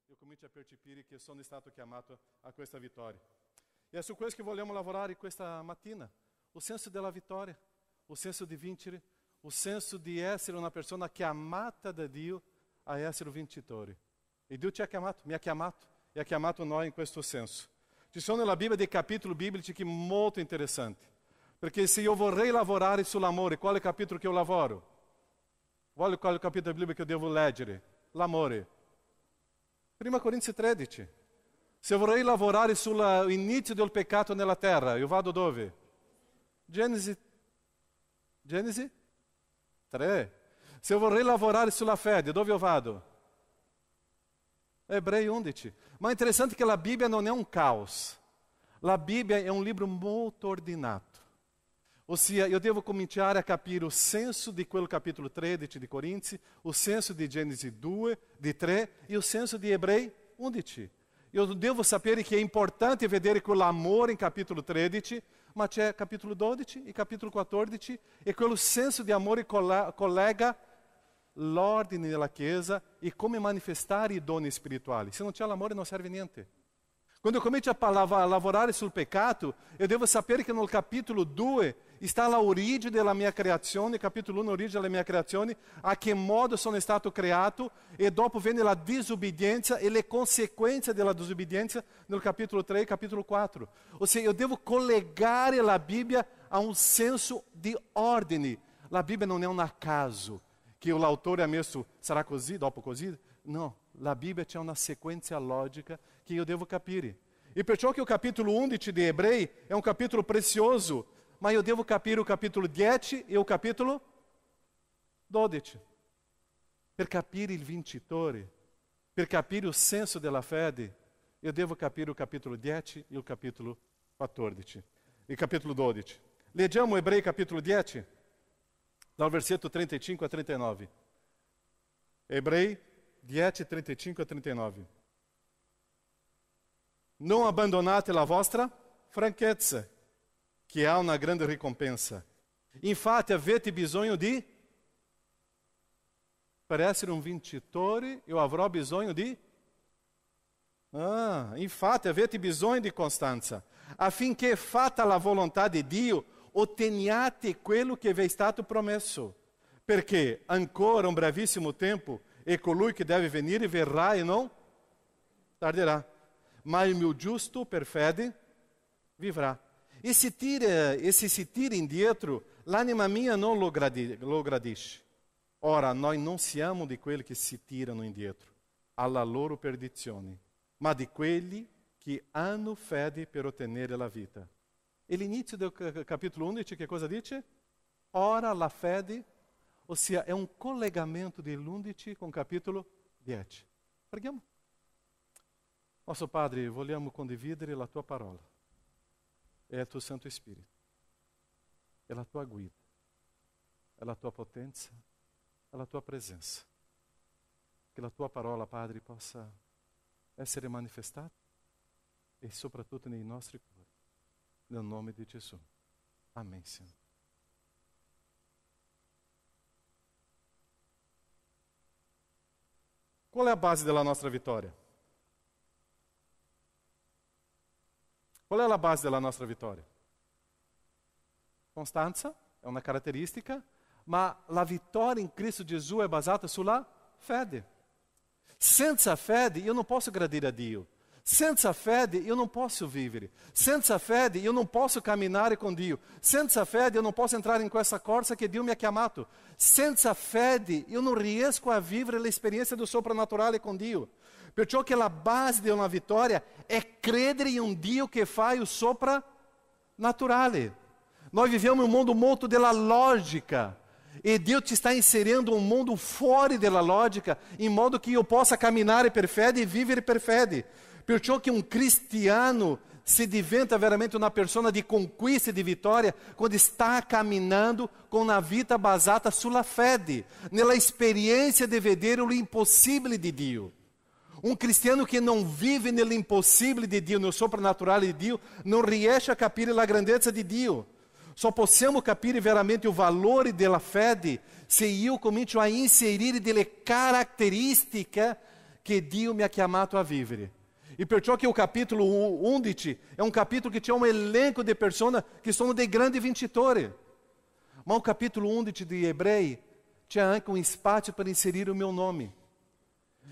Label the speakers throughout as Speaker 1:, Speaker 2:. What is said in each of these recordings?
Speaker 1: io comincio a percepire che sono stato chiamato a questa vittoria. E è su questo che vogliamo lavorare questa mattina. O senso della vittoria, o senso di vincere, o senso di essere una persona chiamata da Dio a essere un vincitore. E Dio ci ha chiamato, mi ha chiamato, e ha chiamato noi in questo senso. Ci sono nella Bibbia dei capitoli biblici molto interessanti. Perché se io vorrei lavorare sull'amore, qual è il capitolo che io lavoro? Qual è il capitolo della Bibbia che io devo leggere? L'amore. 1 Corinzi 13. Se vorrei lavorare sull'inizio del peccato nella terra, io vado dove? Genesi 3. Se vorrei lavorare sulla fede, dove io vado? Ebrei 11. Ma è interessante che la Bibbia non è un caos. La Bibbia è un libro molto ordinato. Ossia, io devo cominciare a capire il senso di quel capitolo 13 di Corinzi, il senso di Genesi 2, di 3 e il senso di Ebrei 11. Io devo sapere che è importante vedere quell'amore in capitolo 13, ma c'è capitolo 12 e capitolo 14 e quel senso di amore collega l'ordine della Chiesa e come manifestare i doni spirituali. Se non c'è l'amore non serve niente. Quando eu comincio a lavorare sul peccato, eu devo sapere che nel capitolo 2 sta l'origine della mia creazione, capitolo 1, l'origine della mia creazione, a che modo sono stato creato, e dopo viene la disobbedienza e le conseguenze della disobbedienza nel capitolo 3 e capitolo 4. Ossia, io devo collegare la Bibbia a un senso di ordine. La Bibbia non è un caso, che l'autore ha messo, sarà così, dopo così. No, la Bibbia c'è una sequenza logica che io devo capire. E perciò che il capitolo 11 di Ebrei è un capitolo prezioso, ma io devo capire il capitolo 10 e il capitolo 12. Per capire il vincitore, per capire il senso della fede, io devo capire il capitolo 10 e il capitolo 14. Il capitolo 12. Leggiamo Ebrei capitolo 10, dal versetto 35 a 39. Ebrei 10, 35 a 39. Non abbandonate la vostra franchezza, che ha una grande ricompensa. Infatti avete bisogno di... Per essere un vincitore, io avrò bisogno di... infatti avete bisogno di costanza, affinché fatta la volontà di Dio, otteniate quello che vi è stato promesso. Perché ancora un brevissimo tempo e colui che deve venire verrà e non tarderà. Ma il mio giusto per fede vivrà. E se si tira indietro, l'anima mia non lo gradisce. Ora, noi non siamo di quelli che si tirano indietro alla loro perdizione, ma di quelli che hanno fede per ottenere la vita. E l'inizio del capitolo 11 che cosa dice? Ora la fede, ossia è un collegamento dell'11 con il capitolo 10. Preghiamo. Nostro Padre, vogliamo condividere la tua parola. È il tuo Santo Spirito. È la tua guida. È la tua potenza. È la tua presenza. Che la tua parola, Padre, possa essere manifestata e soprattutto nei nostri cuori. Nel nome di Gesù. Amen, Signore. Qual è la base della nostra vittoria? Qual è la base della nostra vittoria? Costanza è una caratteristica, ma la vittoria in Cristo Gesù è basata sulla fede. Senza fede io non posso gradire a Dio. Senza fede io non posso vivere. Senza fede io non posso camminare con Dio. Senza fede io non posso entrare in questa corsa che Dio mi ha chiamato. Senza fede io non riesco a vivere l'esperienza del soprannaturale con Dio. Perciò che la base di una vittoria è credere in un Dio che fa il soprannaturale. Noi viviamo in un mondo molto della logica. E Dio ci sta inserendo un mondo fuori della logica, in modo che io possa camminare per fede e vivere per fede. Perciò che un cristiano si diventa veramente una persona di conquista e di vittoria quando sta camminando con una vita basata sulla fede, nella esperienza di vedere o impossibile di Dio. Un cristiano che non vive nell'impossibile di Dio, nel soprannaturale di Dio, non riesce a capire la grandezza di Dio. Só possiamo capire veramente o valore della fede se io comincio a inserire delle caratteristiche che Dio mi ha chiamato a vivere. E perciò che o capitolo 11 è un capitolo che c'è un elenco di persone che sono dei grandi vincitori. Ma o capitolo 11 di Ebrei c'è anche un spazio per inserire il mio nome.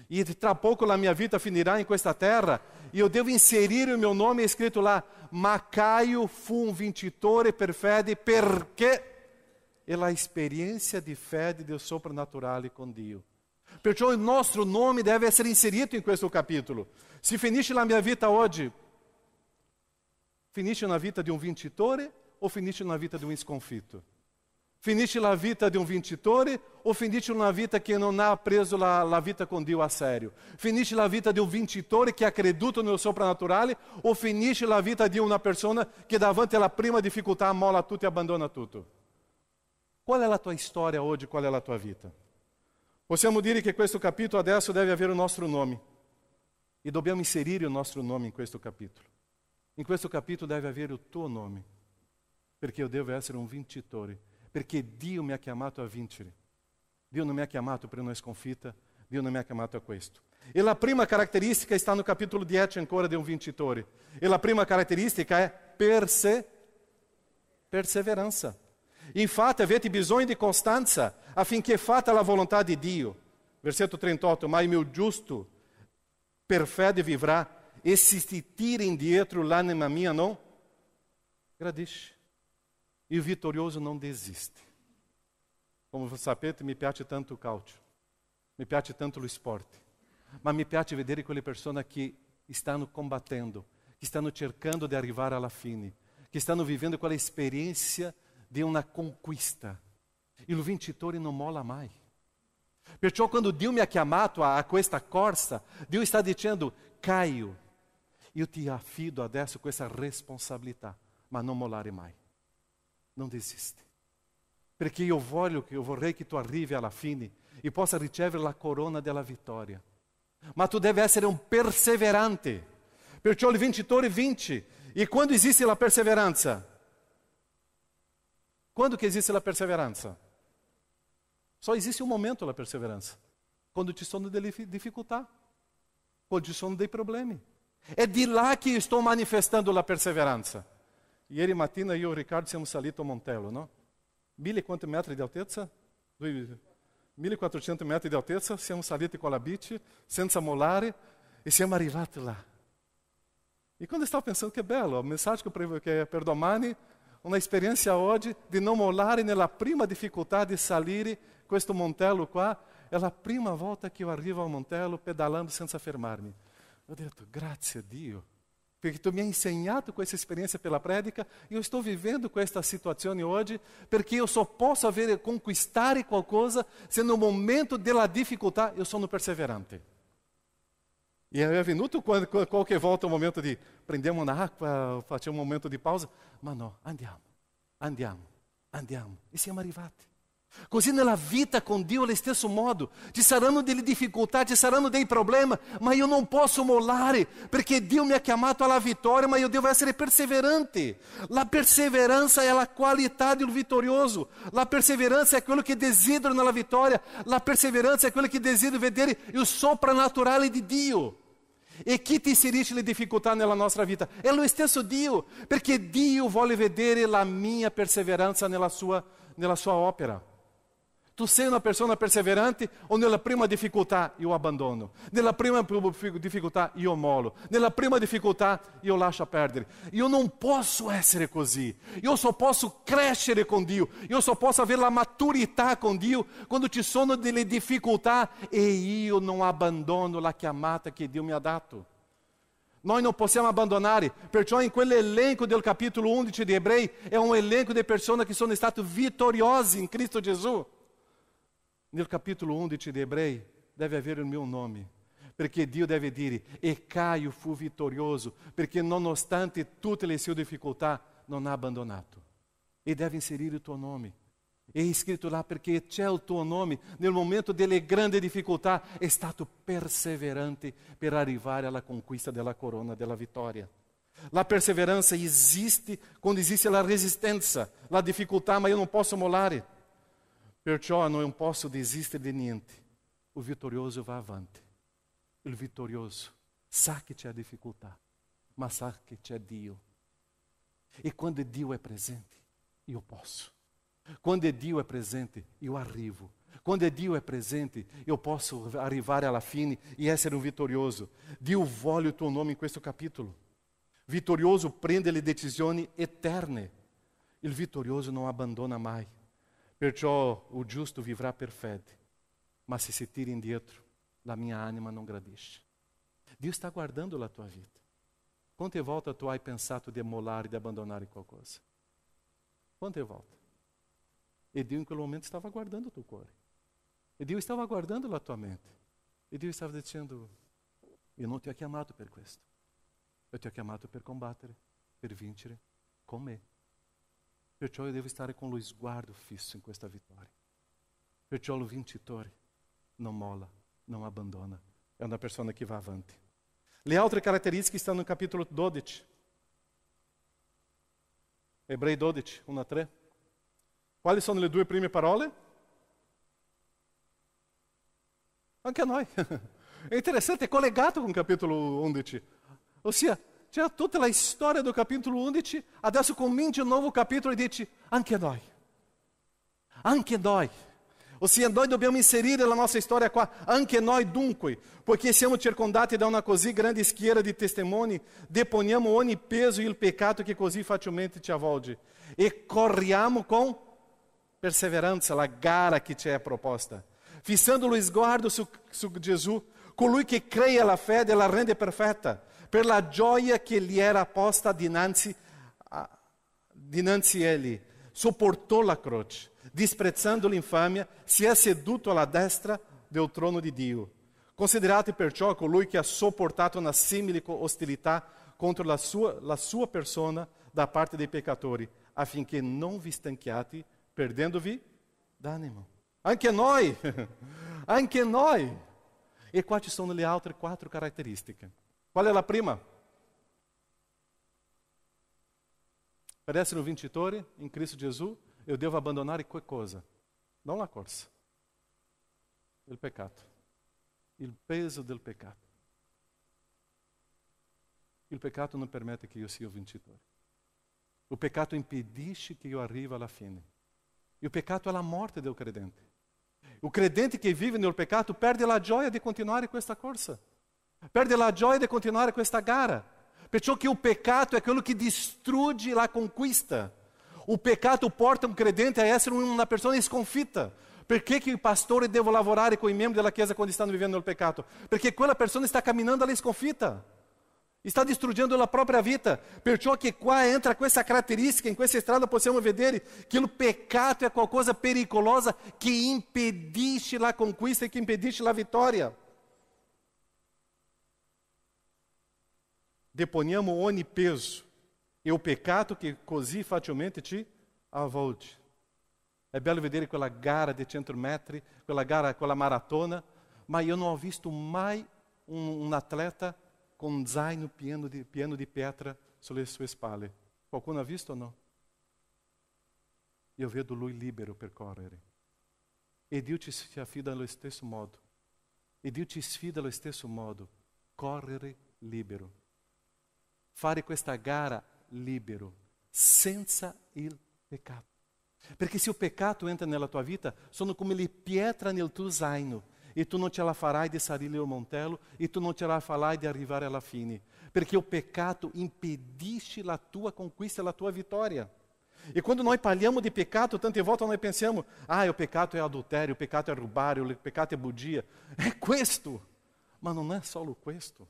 Speaker 1: E tra poco la mia vita finirà in questa terra e io devo inserire il mio nome, è scritto là: ma Caio fu un vincitore per fede perché è la esperienza di fede del soprannaturale con Dio. Perciò il nostro nome deve essere inserito in questo capitolo. Se finisce la mia vita oggi, finisce una vita di un vincitore o finisce una vita di un sconfitto? Finisce la vita di un vincitore o finisce una vita che non ha preso la vita con Dio a sério? Finisce la vita di un vincitore che ha creduto nel soprannaturale o finisce la vita di una persona che davanti alla prima difficoltà molla tutto e abbandona tutto? Qual è la tua storia oggi? Qual è la tua vita? Possiamo dire che questo capitolo adesso deve avere il nostro nome e dobbiamo inserire il nostro nome in questo capitolo. In questo capitolo deve avere il tuo nome, perché io devo essere un vincitore, perché Dio mi ha chiamato a vincere. Dio non mi ha chiamato per una sconfitta, Dio non mi ha chiamato a questo. E la prima caratteristica sta no capitolo 10 ancora di un vincitore. E la prima caratteristica è perseveranza. Infatti avete bisogno di costanza affinché fatta la volontà di Dio. Versetto 38, ma il mio giusto per fede vivrà e se si tira indietro l'anima mia non gradisce. E o vitorioso não desiste. Como voi sapete, mi piace tanto o calcio, mi piace tanto lo sport, ma mi piace vedere quelle persone che stanno combattendo, che stanno cercando di arrivare alla fine, che stanno vivendo quella esperienza di una conquista. E il vincitore non molla mai. Perciò quando Dio mi ha chiamato a questa corsa, Dio sta dicendo: Caio, io ti affido adesso questa responsabilità, ma non mollare mai. Non desiste. Perché io vorrei che tu arrivi alla fine e possa ricevere la corona della vittoria. Ma tu devi essere un perseverante. Perciò il vincitore vince. E quando esiste la perseveranza? Quando che esiste la perseveranza? Só esiste um momento la perseveranza. Quando ci sono delle difficoltà, quando ci sono dei problemi. È di là che sto manifestando la perseveranza. Ieri mattina io e Riccardo siamo saliti a Montello, no? 1000 quanti metri di altezza? 1400 metri di altezza, siamo saliti con la bici, senza mollare, e siamo arrivati là. E quando eu estava pensando, che bello, a mensagem che è per domani, una esperienza oggi di non mollare nella prima difficoltà di salire questo Montello qua, è la prima volta che io arrivo a Montello pedalando senza fermarmi. Ho detto, grazie a Dio, perché tu mi hai insegnato questa esperienza pela predica, e io sto vivendo questa situazione oggi, perché io só posso conquistare qualcosa se no momento della difficoltà io sono perseverante. E è venuto qualche volta un momento di prendiamo un'acqua, facciamo un momento di pausa, ma no, andiamo, e siamo arrivati. Così nella vita con Dio allo stesso modo, ci saranno delle difficoltà, ci saranno dei problemi, ma io non posso mollare, perché Dio mi ha chiamato alla vittoria, ma io devo essere perseverante. La perseveranza è la qualità del vitorioso, la perseveranza è quello che desidero nella vittoria, la perseveranza è quello che desidero vedere il soprannaturale di Dio. E chi ti inserisce le difficoltà nella nostra vita? È lo stesso Dio, perché Dio vuole vedere la mia perseveranza nella sua opera. Tu sei una persona perseverante o nella prima difficoltà io abbandono? Nella prima difficoltà io mollo? Nella prima difficoltà io lascio perdere? Io non posso essere così. Io só posso crescere con Dio. Io só posso avere la maturità con Dio quando ci sono delle difficoltà e io non abbandono la chiamata che Dio mi ha dato. Noi non possiamo abbandonare, perciò in quell'elenco del capitolo 11 di Ebrei è un elenco di persone che sono state vittoriose in Cristo Gesù. Nel capitolo 11 di Ebrei deve avere il mio nome, perché Dio deve dire, e Caio fu vittorioso, perché nonostante tutte le sue difficoltà non ha abbandonato. E deve inserire il tuo nome. È scritto là perché c'è il tuo nome, nel momento delle grandi difficoltà è stato perseverante per arrivare alla conquista della corona della vittoria. La perseveranza esiste quando esiste la resistenza, la difficoltà, ma io non posso mollare. Perciò non posso desistere di niente. O vitorioso va avanti. il vitorioso sa che c'è difficoltà, ma sa che c'è Dio. E quando Dio è presente, io posso. Quando Dio è presente, io arrivo. Quando Dio è presente, io posso arrivare alla fine e essere un vitorioso. Dio vuole il tuo nome in questo capitolo. Vitorioso prende le decisioni eterne. Il vitorioso non abbandona mai. Perciò il giusto vivrà per fede. Ma se si tira indietro, la mia anima non gradisce. Dio sta guardando la tua vita. Quante volte tu hai pensato di mollare, di abbandonare qualcosa? Quante volte? E Dio in quel momento stava guardando il tuo cuore. E Dio stava guardando la tua mente. E Dio stava dicendo, io non ti ho chiamato per questo. Io ti ho chiamato per combattere, per vincere con me. Perciò io devo stare con lo sguardo fisso in questa vittoria. Perciò il vincitore non molla, non abbandona. È una persona che va avanti. Le altre caratteristiche stanno nel capitolo 12. Ebrei 12, 1-3. Quali sono le due prime parole? Anche a noi. È interessante, è collegato con il capitolo 11. Ossia, c'era tutta la storia del capitolo 11, adesso comincia un nuovo capitolo e dice, anche a noi. Anche noi. Ossia, noi dobbiamo inserire la nostra storia qua, anche noi dunque, poiché siamo circondati da una così grande schiera di testimoni, deponiamo ogni peso e il peccato che così facilmente ci avvolge e corriamo con perseveranza la gara che ci è proposta, fissando lo sguardo su Gesù, colui che crea la fede e la rende perfetta, per la gioia che gli era posta dinanzi egli, sopportò la croce, disprezzando l'infamia, si è seduto alla destra del trono di Dio. Considerate perciò colui che ha sopportato una simile ostilità contro la sua persona da parte dei peccatori, affinché non vi stanchiate perdendovi d'animo. Anche noi, anche noi. E qua ci sono le altre 4 caratteristiche. Qual è la prima? Per essere un vincitore in Cristo Gesù, eu devo abbandonare che cosa? Non la corsa. Il peccato. Il peso del peccato. Il peccato non permette che io sia un vincitore. Il peccato impedisce che io arrivi alla fine. Il peccato è la morte del credente. O credente che vive nel peccato perde la gioia di continuare questa corsa. Perde la gioia di continuare questa gara. Perciò che o peccato è quello che distrugge la conquista. O peccato porta un credente a essere una persona sconfitta. Perché che i pastori devono lavorare con i membri della Chiesa quando stanno vivendo nel peccato? Perché quella persona sta camminando alla sconfitta. Sta distruggendo la propria vita. Perciò che qua entra questa caratteristica, in questa strada possiamo vedere che il peccato è qualcosa pericolosa che impedisce la conquista e che impedisce la vittoria. Deponiamo ogni peso e o peccato che così facilmente ci avvolge. È bello vedere quella gara di 100 metri, quella maratona, ma io non ho visto mai un atleta con un zaino pieno di pietra sulle sue spalle. Qualcuno ha visto o no? Io vedo lui libero per correre. E Dio ci affida allo stesso modo. E Dio ci sfida allo stesso modo. Correre libero. Fare questa gara libero, senza il peccato. Perché se il peccato entra nella tua vita, sono come le pietre nel tuo zaino. E tu non ce la farai di salire il montello e tu non ce la farai di arrivare alla fine. Perché il peccato impedisce la tua conquista, la tua vittoria. E quando noi parliamo di peccato, tante volte noi pensiamo, il peccato è adultério, il peccato è rubare, il peccato è bugia. È questo, ma non è solo questo.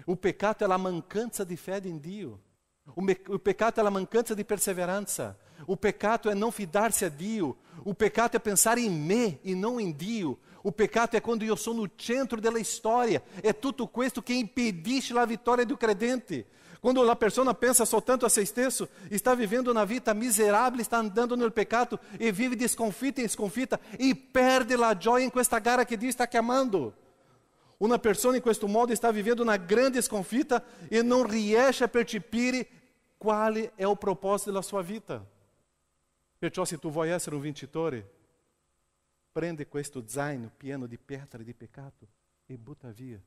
Speaker 1: O peccato è la mancanza di fede in Dio. O peccato è la mancanza di perseveranza. O peccato è non fidarsi a Dio. O peccato è pensare in me e non in Dio. O peccato è quando io sono il centro della storia. È tutto questo che impedisce la vittoria do credente. Quando la persona pensa soltanto a se stesso, está vivendo una vita miserabile, está andando nel peccato e vive di sconfitta in sconfitta e perde la gioia in questa gara che Dio sta chiamando. Una persona in questo modo sta vivendo una grande sconfitta e non riesce a percepire quale è il proposito della sua vita. Perciò se tu vuoi essere un vincitore, prende questo zaino pieno di pietre di peccato e butta via.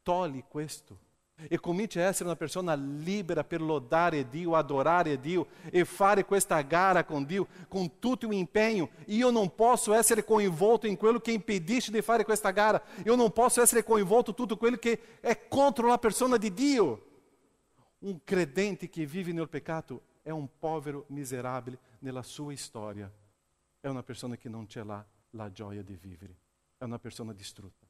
Speaker 1: togli questo e cominci a essere una persona libera per lodare Dio, adorare Dio e fare questa gara con Dio con tutto o impegno. Io non posso essere coinvolto in quello che impedisce di fare questa gara. Io non posso essere coinvolto in tutto quello che è contro la persona di Dio. Un credente che vive nel peccato è un povero miserabile nella sua storia. È una persona che non c'è la gioia di vivere. È una persona distrutta.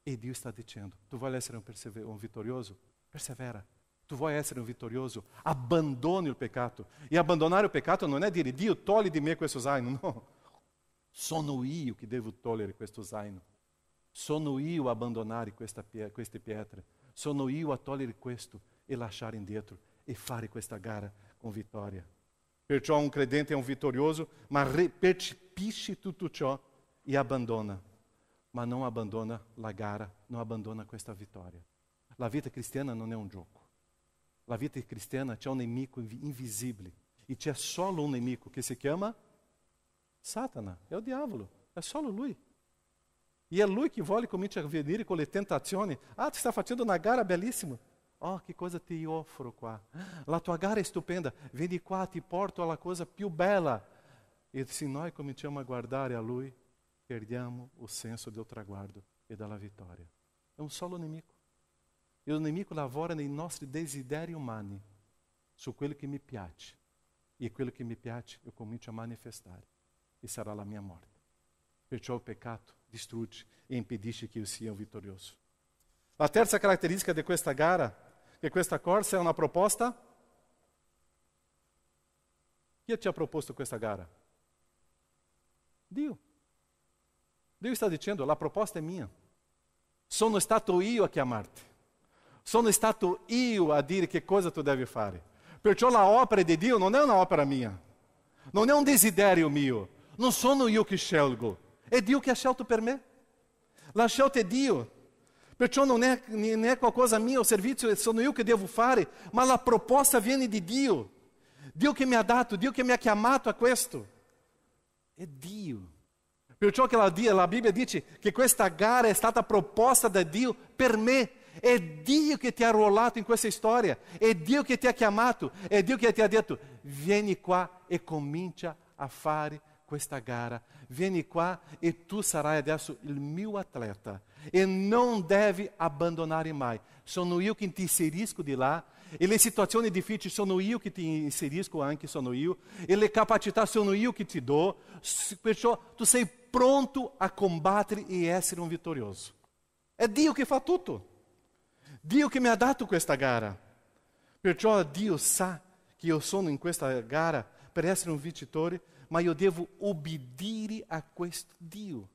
Speaker 1: E Dio sta dicendo, tu vuoi essere un vitorioso? Persevera. Tu vuoi essere un vitorioso? Abbandoni il peccato. E abbandonare il peccato non è dire, Dio togli di me questo zaino. No. Sono io che devo togliere questo zaino. Sono io a abbandonare queste pietre. Sono io a togliere questo e lasciare indietro e fare questa gara con vittoria. Perciò un credente è un vitorioso, ma percepisce tutto ciò e abbandona. Ma non abbandona la gara, non abbandona questa vittoria. La vita cristiana non è un gioco. La vita cristiana c'è un nemico invisibile. E c'è solo un nemico che si chiama Satana, è il diavolo, è solo lui. E è lui che vuole cominciare a venire con le tentazioni. Ah, tu stai facendo una gara bellissima. Oh, che cosa ti offro qua. La tua gara è stupenda. Vieni qua, ti porto alla cosa più bella. E se noi cominciamo a guardare a lui, perdiamo o senso del traguardo e della vittoria. È un solo nemico. E o nemico lavora nei nostri desideri umani su quello che mi piace. E quello che mi piace eu comincio a manifestare. E sarà la mia morte. Perciò il peccato distrugge e impedisce che io sia un vitorioso. La terza caratteristica di questa gara, che questa corsa è una proposta. Chi ti ha proposto questa gara? Dio. Dio sta dicendo, la proposta è mia. Sono stato io a chiamarti. Sono stato io a dire che cosa tu devi fare. Perciò la opera di Dio non è una opera mia. Non è un desiderio mio. Non sono io che scelgo. È Dio che ha scelto per me. La scelta è Dio. Perciò non è qualcosa mia, il servizio sono io che devo fare, ma la proposta viene di Dio. Dio che mi ha dato, Dio che mi ha chiamato a questo. È Dio. Perciò che la Bibbia dice che questa gara è stata proposta da Dio per me. È Dio che ti ha arruolato in questa storia. È Dio che ti ha chiamato. È Dio che ti ha detto, vieni qua e comincia a fare questa gara. Vieni qua e tu sarai adesso il mio atleta. E non devi abbandonare mai. Sono io che ti inserisco di là. E le situazioni difficili sono io che ti inserisco anche, sono io. E le capacità sono io che ti do. Perciò tu sei pronto a combattere e essere un vitorioso. È Dio che fa tutto. Dio che mi ha dato questa gara. Perciò Dio sa che io sono in questa gara per essere un vincitore, ma io devo obbedire a questo Dio.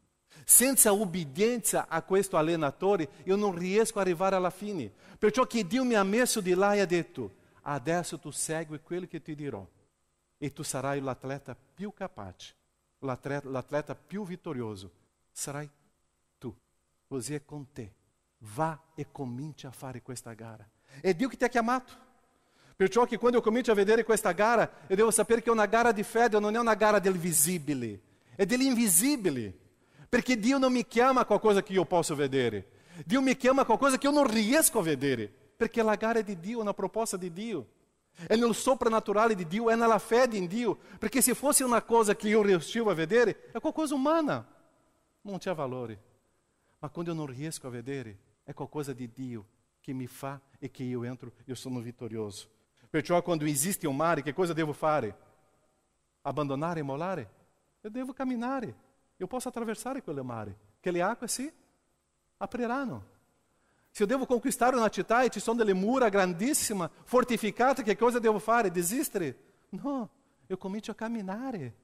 Speaker 1: Senza obbedienza a questo allenatore, io non riesco ad arrivare alla fine. Perciò che Dio mi ha messo di là e ha detto, adesso tu segui quello che ti dirò. E tu sarai l'atleta più capace, l'atleta più vittorioso. Sarai tu. Così è con te. Vá e comincia a fare questa gara. È Dio che ti ha chiamato. Perciò che quando eu comincio a vedere questa gara, eu devo sapere che è una gara di fede, non è una gara del visibile, è dell'invisibile. Perché Dio non mi chiama a qualcosa che io posso vedere. Dio mi chiama a qualcosa che eu non riesco a vedere. Perché la gara è di Dio, è una proposta di Dio. È nel soprannaturale di Dio, è nella fede in Dio. Perché se fosse una cosa che eu riuscivo a vedere, è qualcosa umana. Non c'è valore. Ma quando eu non riesco a vedere, è qualcosa di Dio che mi fa e che io entro, io sono vittorioso. Perciò quando esiste un mare, che cosa devo fare? Abbandonare e mollare? Eu devo camminare. Eu posso attraversare quel mare. Che le acque si apriranno. Se eu devo conquistare una città e ci sono delle mura grandissime, fortificate, che cosa devo fare? Desistere? No, eu comincio a camminare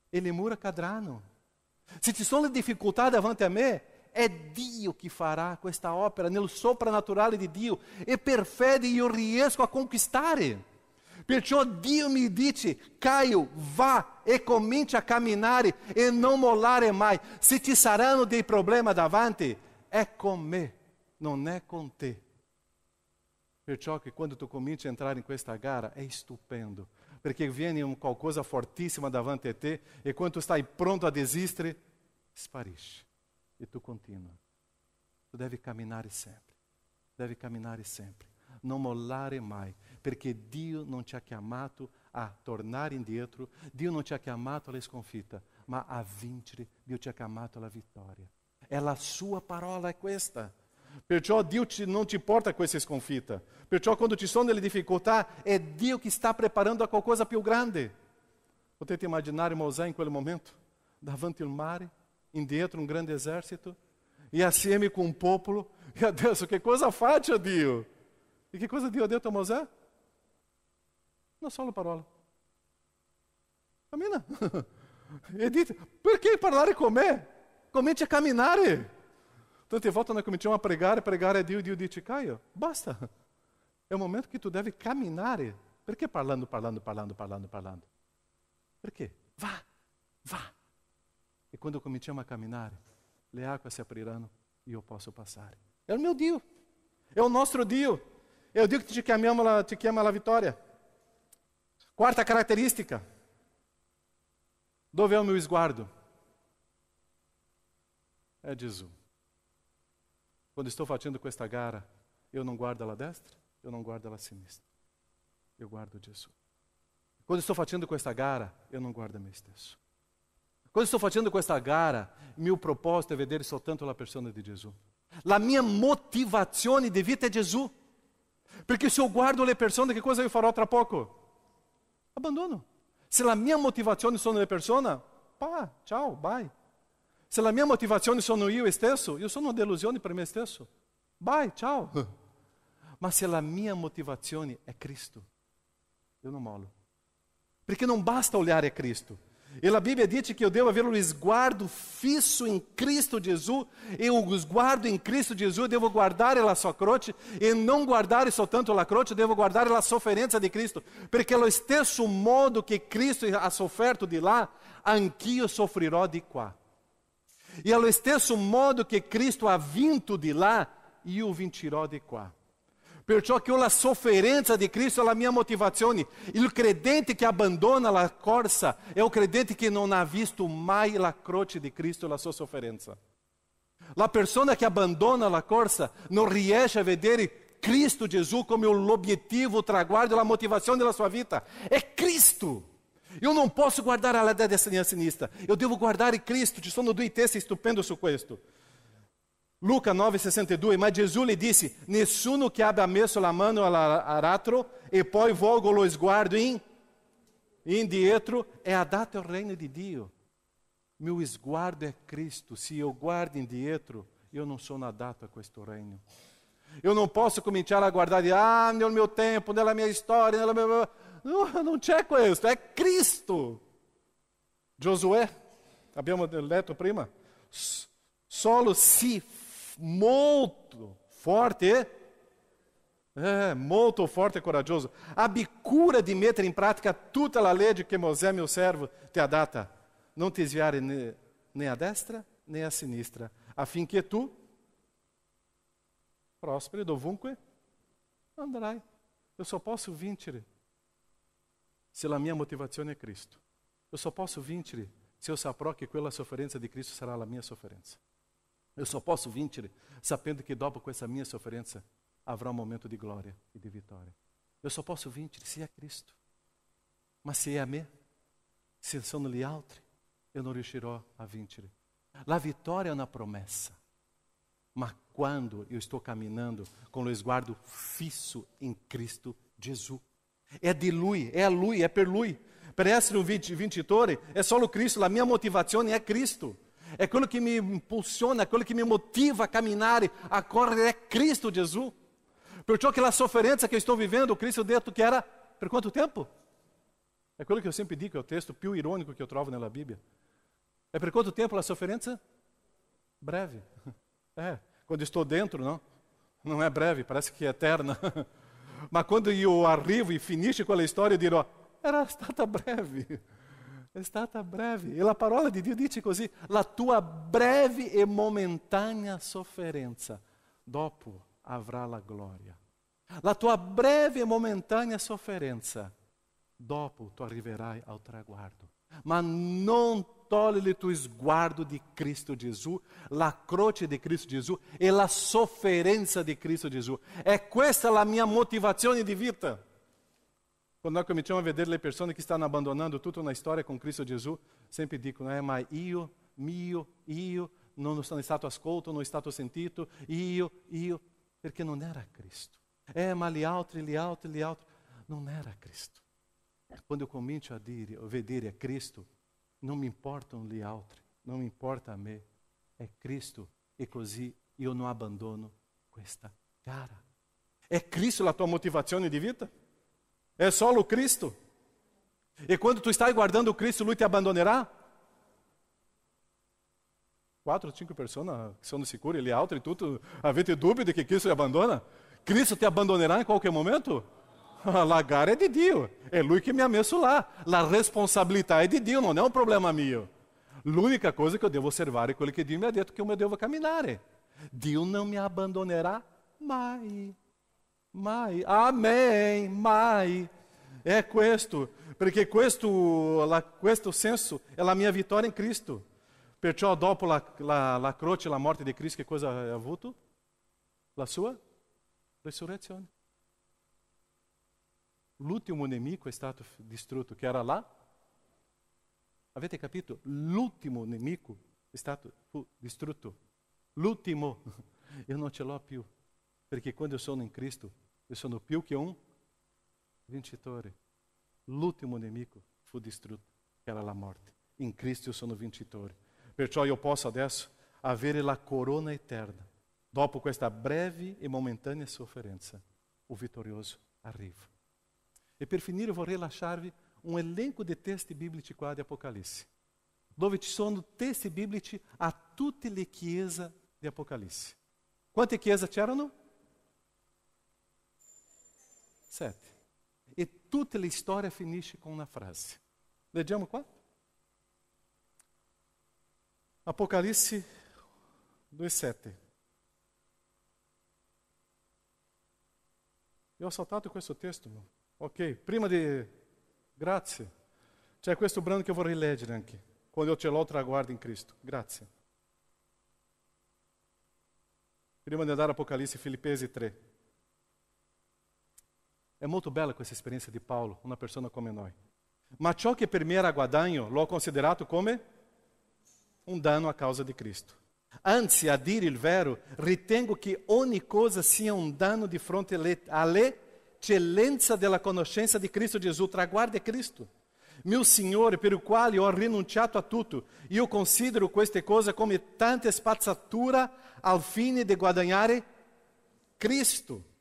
Speaker 1: e le mura cadranno. Se ci sono difficoltà davanti a me, è Dio che farà questa opera nel soprannaturale di Dio e per fede io riesco a conquistare. Perciò Dio mi dice, Caio, vá e comincia a camminare e non mollare mai. Se ci saranno dei problemi davanti, è con me, non è con te. Perciò che quando tu cominci a entrare in questa gara è stupendo, perché viene qualcosa fortissima davanti a te e quando tu stai pronto a desistere, sparisce. E tu continua. Tu devi camminare sempre. deve camminare sempre, non mollare mai, perché Dio non ci ha chiamato a tornare indietro, Dio non ci ha chiamato alla sconfitta, ma a vincere, Dio ci ha chiamato alla vittoria. E la sua parola è questa. Perciò Dio non ci porta a questa sconfitta. Perciò quando ci sono delle difficoltà, è Dio che sta preparando a qualcosa più grande. Potete immaginare Mosè in quel momento? Davanti al mare, indietro un grande esercito, e assieme com um popolo. E adesso che cosa faccia Dio? E che cosa Dio ha detto a Mosè? Una sola parola. Cammina. E dite, perché parlare con me? Cominci a camminare. Tante volte noi cominciamo a pregare a Dio e Dio dice, Caio, basta. È un momento che tu devi camminare. Perché parlando? Perché? Va. E quando cominciamo a camminare, le acque si apriranno e io posso passare. È il mio Dio. È il nostro Dio. È il Dio che ti chiama alla vittoria. Quarta caratteristica. Dove è il mio sguardo? È Gesù. Quando sto facendo questa gara, io non guardo alla destra, io non guardo alla sinistra. Io guardo Gesù. Quando sto facendo questa gara, io non guardo me stesso. Quando sto facendo questa gara, il mio proposito è vedere soltanto la persona di Gesù. La mia motivazione di vita è Gesù. Perché se io guardo le persone, che cosa io farò tra poco? Abbandono. Se la mia motivazione sono le persone, ciao, bye. Se la mia motivazione sono io stesso, io sono una delusione per me stesso. Bye, ciao. Ma se la mia motivazione è Cristo, io non mollo. Perché non basta olhare a Cristo. E la Bibbia dice che eu devo avere lo sguardo fisso in Cristo Gesù, e o sguardo in Cristo Gesù eu devo guardare la sua croce, e non guardare soltanto la croce, devo guardare la sofferenza di Cristo, perché lo stesso modo che Cristo ha sofferto di là, anch'io soffrirò di qua. E allo stesso modo che Cristo ha vinto di là, io vincerò di qua. Perciò che la sofferenza di Cristo è la mia motivazione. Il credente che abbandona la corsa è il credente che non ha visto mai la croce di Cristo e la sua sofferenza. La persona che abbandona la corsa non riesce a vedere Cristo Gesù come l'obiettivo, o traguardo, la motivazione della sua vita. È Cristo. Eu não posso guardar alla destra e a sinistra. Eu devo guardare Cristo. Ci sono due testi stupendi su questo. Luca 9,62, ma Gesù lhe disse, nessuno che abbia messo la mano all'aratro e poi volga lo sguardo indietro è adatto al regno di Dio. Meu sguardo è Cristo. Se io guardo indietro, io non sono adatto a questo regno. Eu não posso cominciare a guardare, nel mio tempo, nella mia storia, nella mia... Non c'è questo, è Cristo. Giosuè, abbiamo letto prima, solo se molto forte e coraggioso, abbi cura di mettere in pratica tutta la legge che Mosè, mio servo, ti ha data. Non ti sviare né a destra né a sinistra, affinché tu prosperi dovunque andrai. Eu só posso vincere se la mia motivazione è Cristo. Eu só posso vincere se eu saprò che quella sofferenza di Cristo sarà la mia sofferenza. Eu só posso vincere sapendo che dopo questa mia sofferenza avrà un momento di gloria e di vittoria. Eu só posso vincere se è Cristo. Ma se è a me, se sono gli altri, eu non riuscirò a vincere. La vittoria è una promessa. Ma quando eu estou caminhando com o sguardo fisso em Cristo Gesù, é de Lui, é a Lui, é per Lui. Per essere un vincitore è solo Cristo, la mia motivazione è Cristo. È quello che mi impulsiona, è quello che mi motiva a camminare, a correre, è Cristo Gesù. Perciò che la sofferenza che sto vivendo, Cristo ha detto che era per quanto tempo? È quello che eu sempre dico, è il testo più ironico che eu trovo nella Bibbia. È per quanto tempo la sofferenza? Breve. Quando estou dentro, não é breve, parece que é eterna. Ma quando io arrivo e finisce quella storia, io dirò, era stata breve. È stata breve. E la parola di Dio dice così, la tua breve e momentanea sofferenza, dopo avrà la gloria. La tua breve e momentanea sofferenza, dopo tu arriverai al traguardo. Ma non todo il sguardo di Cristo Gesù, la croce di Cristo Gesù e la sofferenza di Cristo Gesù. È questa la mia motivazione di vita. Quando noi cominciamo a vedere le persone che stanno abbandonando tutta una storia con Cristo Gesù, sempre dicono, ma io, non sono stato ascolto, non sono stato sentito, io, perché non era Cristo. Ma gli altri, non era Cristo. Quando eu comincio a vedere a Cristo, non mi importano gli altri, non mi importa a me, è Cristo e così io non abbandono questa gara. È Cristo la tua motivazione di vita? È solo Cristo? E quando tu stai guardando Cristo, Lui ti abbandonerà? 4 o 5 persone sono sicure, gli altri tutti avete dubbi che Cristo ti abbandona? Cristo ti abbandonerà in qualche momento? La gara è di Dio, è Lui che mi ha messo là, la responsabilità è di Dio, non è un problema mio. L'unica cosa che eu devo osservare è quello che Dio mi ha detto che eu devo camminare. Dio non mi abbandonerà mai. Mai, amém, mai. È questo, perché questo senso è la mia vittoria in Cristo. Perciò dopo la croce e la morte di Cristo, che cosa ha avuto? La sua resurrezione. L'ultimo nemico è stato distrutto, che era là. Avete capito? L'ultimo nemico fu distrutto. L'ultimo, io non ce l'ho più, perché quando io sono in Cristo, io sono più che un vincitore. L'ultimo nemico fu distrutto, che era la morte. In Cristo io sono vincitore. Perciò io posso adesso avere la corona eterna. Dopo questa breve e momentanea sofferenza, o vitorioso arriva. E per finire vorrei lasciarvi un elenco di testi biblici qua di Apocalisse, dove ci sono testi biblici a tutte le chiese di Apocalisse. Quante chiese c'erano? 7. E tutta la storia finisce con una frase. Leggiamo qua? Apocalisse 2,7. Io ho saltato questo testo. Ok, prima di... Grazie. C'è questo brano che vorrei leggere anche, quando io ce l'ho traguardo in Cristo. Grazie. Prima di andare a Apocalisse, Filippesi 3. È molto bella questa esperienza di Paolo, una persona come noi. Ma ciò che per me era guadagno, l'ho considerato come un danno a causa di Cristo. Anzi, a dire il vero, ritengo che ogni cosa sia un danno di fronte all'eccellenza della conoscenza di Cristo Gesù. Traguardi Cristo, mio Signore, per il quale ho rinunciato a tutto. Io considero queste cose come tanta spazzatura al fine di guadagnare Cristo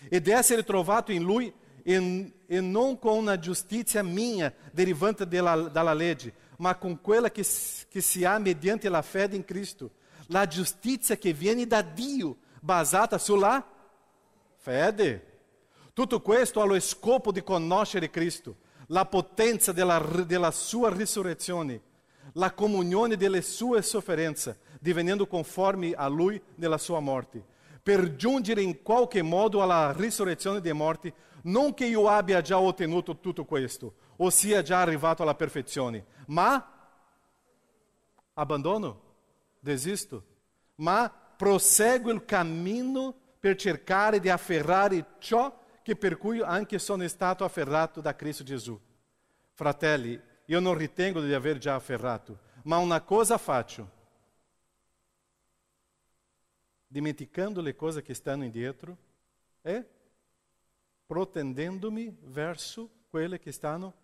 Speaker 1: e di essere trovato in Lui e non con una giustizia mia derivante dalla legge, ma con quella che si ha mediante la fede in Cristo. La giustizia che viene da Dio, basata sulla fede. Tutto questo allo scopo di conoscere Cristo, la potenza della sua risurrezione, la comunione delle sue sofferenze, divenendo conformi a Lui nella sua morte, per giungere in qualche modo alla risurrezione dei morti, non che io abbia già ottenuto tutto questo, o sia già arrivato alla perfezione, ma abbandono, desisto, ma proseguo il cammino per cercare di afferrare ciò che per cui anche sono stato afferrato da Cristo Gesù. Fratelli, io non ritengo di aver già afferrato, ma una cosa faccio, dimenticando le cose che stanno indietro e protendendomi verso quelle che stanno,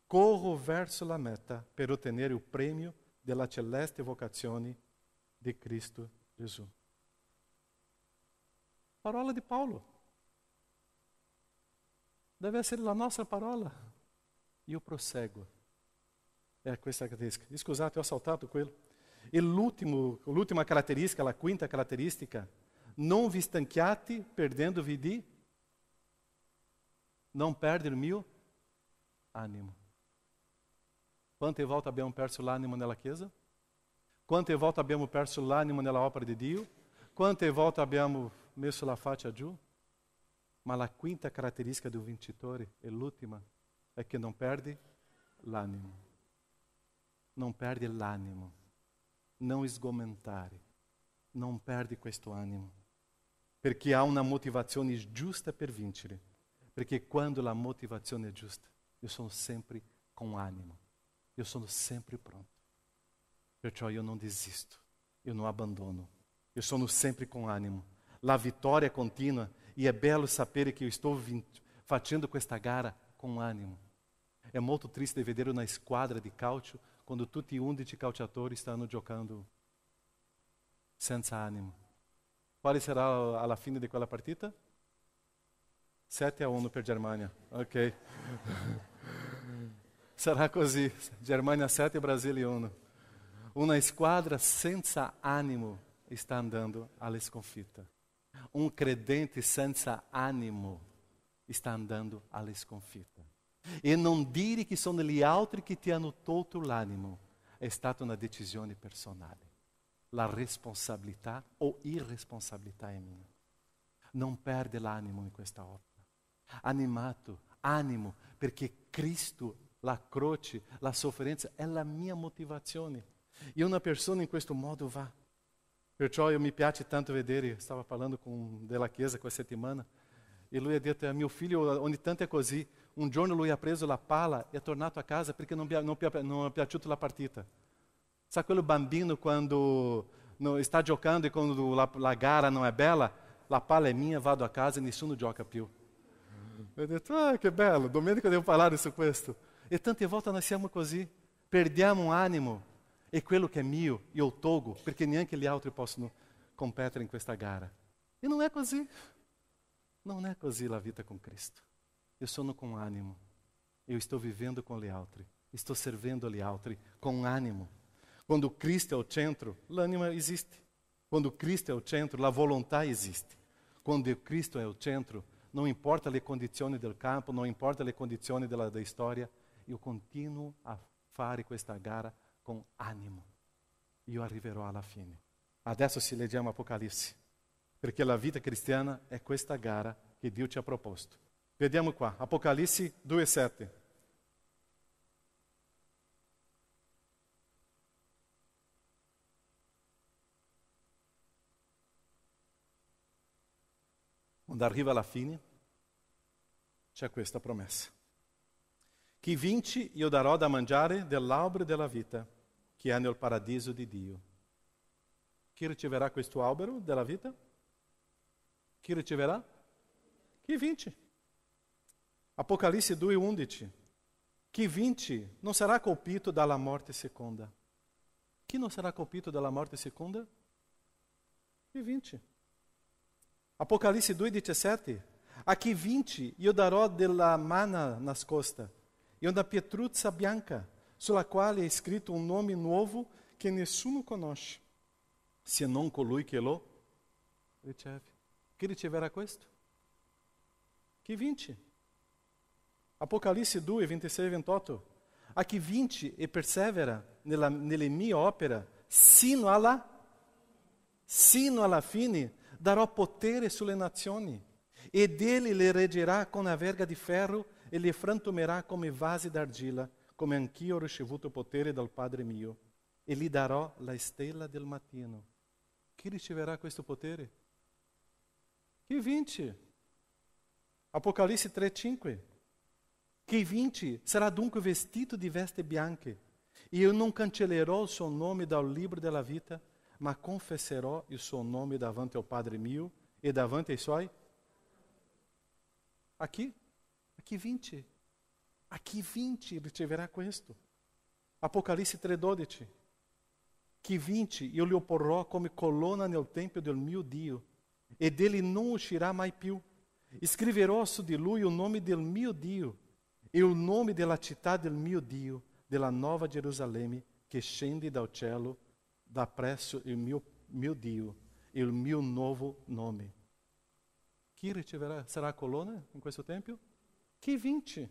Speaker 1: corro verso la meta per ottenere il premio della celeste vocazione di Cristo Gesù. Parola di Paolo. Deve essere la nostra parola. Io proseguo. È questa caratteristica. Scusate, ho saltato quello. E l'ultima caratteristica, la quinta caratteristica, non vi stanchiate perdendovi di non perdere il mio animo. Quante volte abbiamo perso l'animo nella Chiesa? Quante volte abbiamo perso l'animo nella opera di Dio? Quante volte abbiamo messo la faccia giù? Ma la quinta caratteristica del vincitore, e l'ultima, è che non perde l'animo. non perde l'animo, non sgomentare, non perde questo animo, perché ha una motivazione giusta per vincere, perché quando la motivazione è giusta, io sono sempre con animo, io sono sempre pronto, perciò io non desisto, io non abbandono, io sono sempre com animo. La vittoria continua e é bello sapere che io sto facendo questa gara com animo. É molto triste vedere una squadra di calcio quando tutti 11 calciatori stanno giocando senza animo. Quale sarà alla fine di quella partita? 7-1 per Germania. Ok. Sarà così. Germania 7 e Brasile 1. Una squadra senza animo sta andando alla sconfitta. Un credente senza animo sta andando alla sconfitta. E non dire che sono gli altri che ti hanno tolto l'animo è stata una decisione personale. La responsabilità o irresponsabilità è mia. Non perde l'animo in questa opera. Animato, animo, perché Cristo, la croce, la sofferenza è la mia motivazione. E una persona in questo modo va. Perciò mi piace tanto vedere, stavo parlando con della Chiesa questa settimana, e lui ha detto, mio figlio ogni tanto è così, un giorno lui ha preso la palla e è tornato a casa perché non è piaciuta la partita. Sa quello bambino quando sta giocando e quando la gara non è bella, la palla è mia, vado a casa e nessuno gioca più. Eu ho detto, che bello, domenica devo parlare su questo. E tante volte noi siamo così, perdiamo animo. E quello che è mio, io tolgo, perché neanche gli altri possono competere in questa gara. E non è così. Non è così la vita con Cristo. Io sono con animo. Io sto vivendo con gli altri. Sto servendo gli altri con animo. Quando Cristo è al centro, l'anima esiste. Quando Cristo è al centro, la volontà esiste. Quando Cristo è al centro, non importa le condizioni del campo, non importa le condizioni della storia, io continuo a fare questa gara com animo. Io arriverò alla fine. Adesso ci leggiamo Apocalisse, perché la vita cristiana è questa gara che Dio ci ha proposto. Vediamo qua, Apocalisse 2,7. Quando arriva alla fine, c'è questa promessa. Chi vince, io darò da mangiare dell'albero della vita, che è nel paradiso di Dio. Chi riceverà questo albero della vita? Chi riceverà? Chi vince. Apocalisse 2,11. Chi vince non sarà colpito dalla morte seconda. Chi non sarà colpito dalla morte seconda? Chi vince. Apocalisse 2,17. A chi vince, io darò della manna nascosta e una pietruzza bianca, sulla quale è scritto un nome nuovo che nessuno conosce, se non colui che lo riceve. Chi riceverà questo? Chi vince. Apocalisse 2, 26 e 28. A chi vince e persevera nelle mie opere, sino alla fine, darò potere sulle nazioni, e dele le reggerà con una verga di ferro e le frantumerà come vasi d'argilla, come anch'io ho ricevuto potere dal Padre mio, e gli darò la stella del mattino. Chi riceverà questo potere? Chi vince? Apocalisse 3,5. Chi vince sarà dunque vestito di vesti bianche, e io non cancellerò il suo nome dal libro della vita, ma confesserò il suo nome davanti al Padre mio e davanti ai suoi. A chi vince? A chi vince riceverà questo. Apocalisse 3,12. Chi vince io lo porrò come colonna nel tempio del mio Dio, e dele non uscirà mai più. Scriverò su di lui il nome del mio Dio e il nome della città del mio Dio, della nuova Gerusalemme che scende dal cielo da presso il mio Dio e il mio nuovo nome. Chi riceverà, sarà colonna in questo tempio? Chi vince?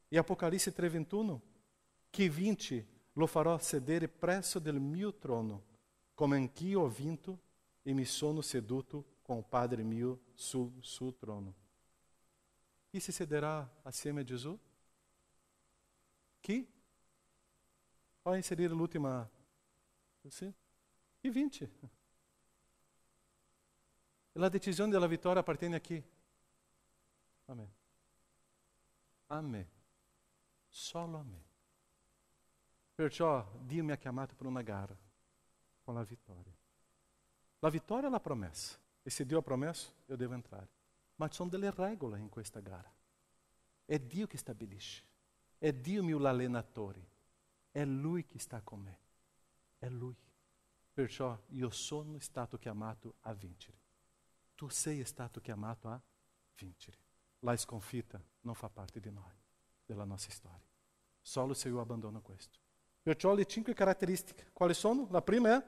Speaker 1: E Apocalisse 3,21. Chi vince lo farò sedere presso del mio trono, come anch'io ho vinto e mi sono seduto com o Padre mio sul suo trono. Chi si sederà assieme a Gesù? Chi? Pode inserir a última. Sim. E 20. A decisão da vitória appartiene a chi? A me. A me. Solo a me. Perciò Dio mi ha chiamato per una gara con la vittoria. La vittoria è la promessa. E se Dio ha promesso, io devo entrare. Ma ci sono delle regole in questa gara. È Dio che stabilisce. È Dio mio allenatore. È Lui che sta con me. È Lui. Perciò io sono stato chiamato a vincere. Tu sei stato chiamato a vincere. La sconfitta non fa parte di noi, della nostra storia. Solo se io abbandono questo. Perciò le 5 caratteristiche. Quali sono? La prima è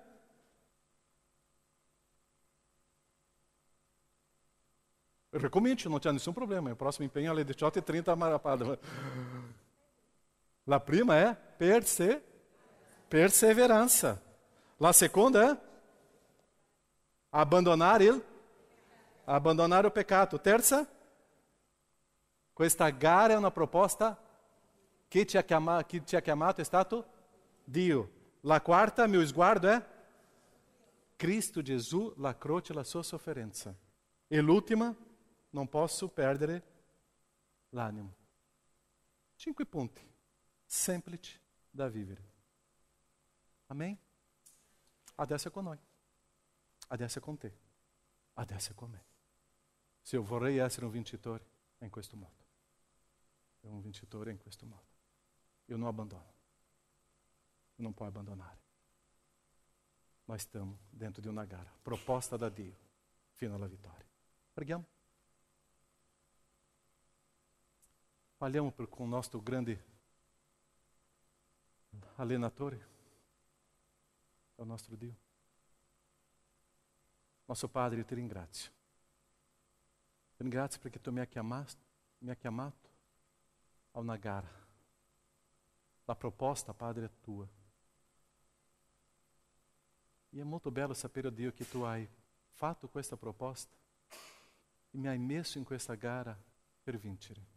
Speaker 1: ricomincio, non c'è nessun problema. Il prossimo impegno alle 18:30 a Padova. La prima è perseveranza. La seconda è abbandonare il peccato. Terza, questa gara è una proposta. Chi ti ha chiamato è stato Dio. La quarta, mio sguardo è Cristo Gesù, la croce, la sua sofferenza. E l'ultima, non posso perdere l'animo. 5 punti, semplici da vivere. Amém? Adesso è con noi. Adesso è con te. Adesso è con me. Se io vorrei essere un vincitore, è in questo modo. È un vincitore in questo modo. Io non abbandono. Non puoi abbandonare. Nós stiamo dentro di una gara proposta da Dio fino alla vittoria. Preghiamo. Parliamo con il nostro grande allenatore, è il nostro Dio. Nostro Padre, io ti ringrazio. Ti ringrazio perché tu mi hai chiamato a una gara. La proposta, Padre, è tua. E è molto bello sapere, Dio, che tu hai fatto questa proposta e mi hai messo in questa gara per vincere.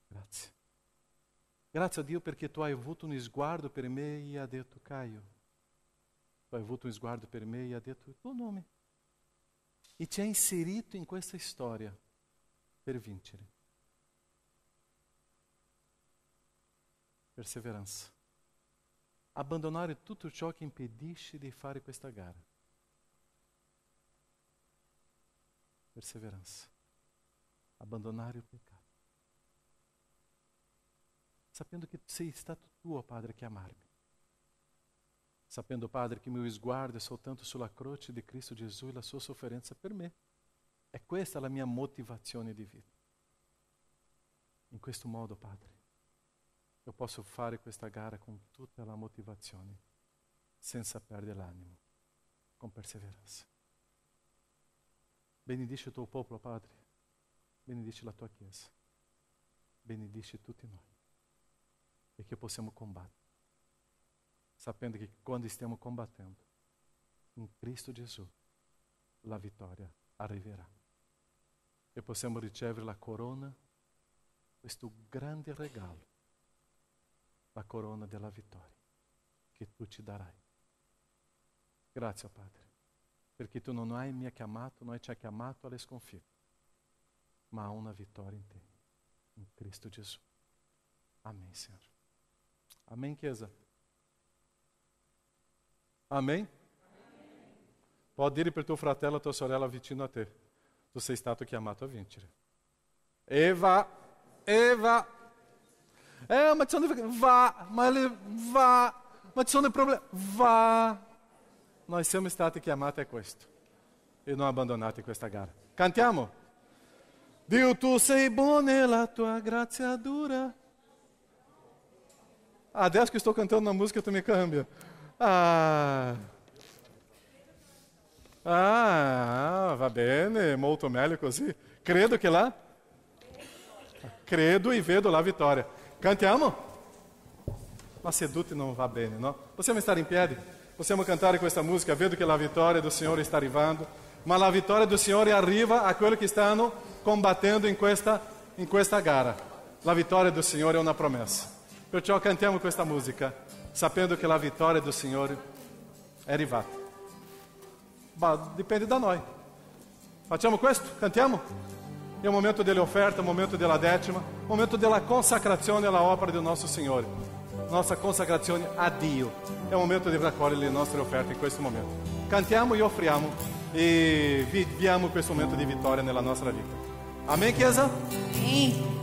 Speaker 1: Grazie. Grazie a Dio perché tu hai avuto un sguardo per me e hai detto, Caio, tu hai avuto un sguardo per me e hai detto il tuo nome. E ti hai inserito in questa storia per vincere. Perseveranza. Abbandonare tutto ciò che impedisce di fare questa gara. Perseveranza. Abbandonare il peccato. Sapendo che sei stato tu, Padre, a chiamarmi. Sapendo, Padre, che il mio sguardo è soltanto sulla croce di Cristo Gesù e la sua sofferenza per me. E questa è la mia motivazione di vita. In questo modo, Padre, io posso fare questa gara con tutta la motivazione, senza perdere l'animo, con perseveranza. Benedici il tuo popolo, Padre. Benedici la tua Chiesa. Benedici tutti noi. E che possiamo combattere. Sapendo che quando stiamo combattendo, in Cristo Gesù, la vittoria arriverà. E possiamo ricevere la corona, questo grande regalo, la corona della vittoria, che tu ci darai. Grazie, Padre, perché tu non ci hai chiamato alle sconfitte, ma a una vittoria in te, in Cristo Gesù. Amém, Senhor. Amém, Chiesa? Amém? Pode dire per tuo fratello, tua sorella vicino a te. Tu sei stato chiamato a vincere. Eva. Ma ci sono problemi. Noi siamo stati chiamati a questo. E non abbandonati questa gara. Cantiamo. Dio, tu sei buono e la tua grazia dura. Adesso che sto cantando una musica tu mi cambia. Va bene, molto meglio così. Credo e vedo la vittoria. Cantiamo? Ma seduti non va bene, no? Possiamo stare in piedi? Possiamo cantare questa musica? Vedo che la vittoria do Signore sta arrivando, ma la vittoria do Signore arriva a quelli che stanno combattendo in questa gara. La vittoria do Signore è una promessa. Perciò cantiamo questa musica. sapendo che la vittoria do Signore è arrivata. Ma dipende da noi. Facciamo questo? Cantiamo? È un momento delle offerte, un momento della decima, un momento della consacrazione alla opera del nostro Signore, nostra consacrazione a Dio. È un momento di raccogliere le nostre offerte in questo momento. Cantiamo e offriamo e viviamo questo momento di vittoria nella nostra vita. Amém, Chiesa?
Speaker 2: Amém.